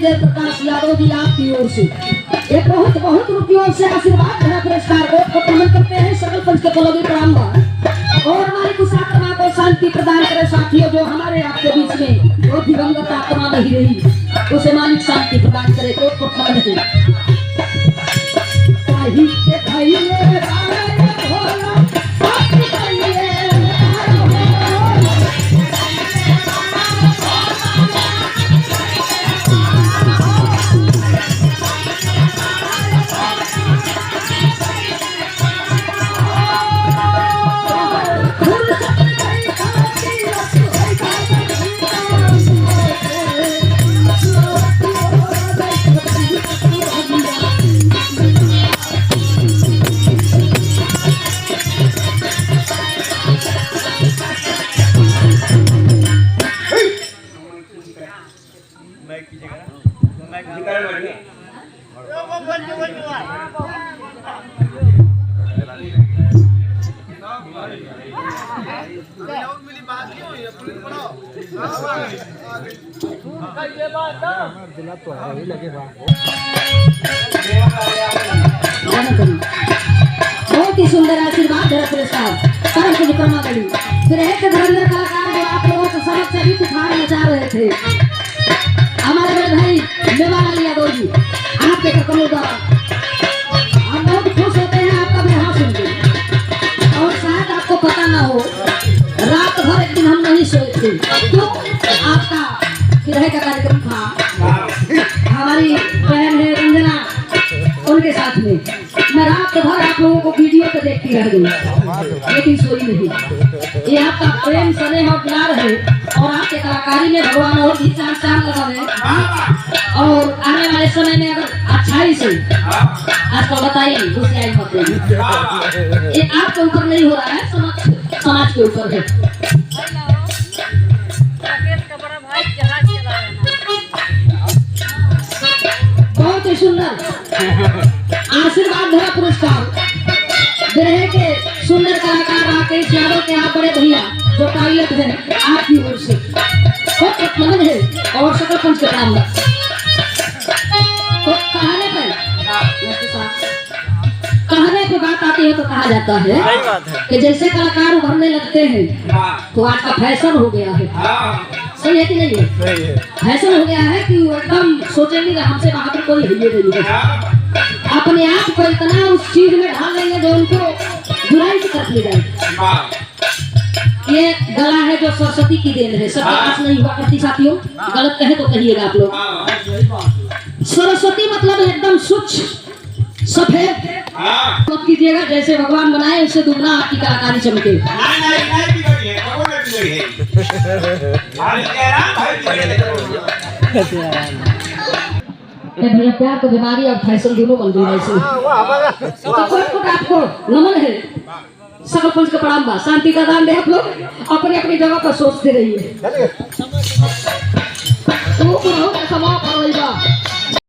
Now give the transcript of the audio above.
जयप्रकाश यादव जी आपकी ओर से एक बहुत रुपयों से आशीर्वाद भरा पुरस्कार को प्रदान करते हैं। सकल पंच के पलोगी प्रणाम और हमारी कुछ आत्मा को शांति प्रदान करे। साथियों, जो हमारे आपके बीच में जो दिवंगत आत्मा नहीं रही उसे मालिक शांति प्रदान करे। तो नहीं बहुत ही सुंदर आशीर्वाद धरा पुरस्कार परम पूज्य कर्मावली फिर एक धुरंधर कलाकार जो आप लोगों के समक्ष अभी तूफान मचा रहे थे। हमारे बड़े भाई मेवालाल यादव जी आपके कमल द्वारा हम बहुत खुश होते हैं आपका व्यवहार सुनकर। और शायद आपको पता ना हो, रात भर एक दिन हम नहीं सोए थे तो आपका विरह का कार्यक्रम था। हमारी बहन है रंजना, उनके साथ में मैं रात भर आप लोगों को वीडियो पे देखती रह गई लेकिन सोई नहीं। ये आपका प्रेम स्नेह और प्यार है और आपके कलाकारी में भगवान और भी चार चांद लगा है। और आने वाले समय में अगर अच्छाई से आपको बताइए दूसरी मत ये आपके ऊपर नहीं हो रहा है, समाज के ऊपर है। बहुत ही सुंदर आशीर्वाद भरा पुरस्कार विरह के सुंदर कलाकार राकेश यादव के आप बड़े भैया जो पायलट है आपकी ओर से बहुत नमन है और सकल पंच के प्रणाम। तो कहने पे बात आती है तो कहा जाता है कि जैसे कलाकार उभरने लगते हैं तो आज का फैशन हो गया है। सही है कि नहीं है? फैशन हो गया है कि एकदम सोचेंगे कि हमसे बहादुर कोई नहीं है। अपने आप को इतना उस चीज में ढाल लेंगे जो उनको बुराई से कर ले जाए। ये गला है जो सरस्वती की देन है, सबके पास नहीं हुआ करती। साथियों, गलत कहे तो कहिएगा आप लोग। सरस्वती मतलब एकदम स्वच्छ सफेद मत कीजिएगा। जैसे भगवान बनाए उससे दुगना आपकी कलाकारी चमके। भैया प्यार तो बीमारी और फैशन दोनों बन गई ऐसे। आपको नमन है, सकल पंच का प्रणाम बा। शांति का दान दे आप लोग अपनी अपनी जगह पर सोचते रहिए।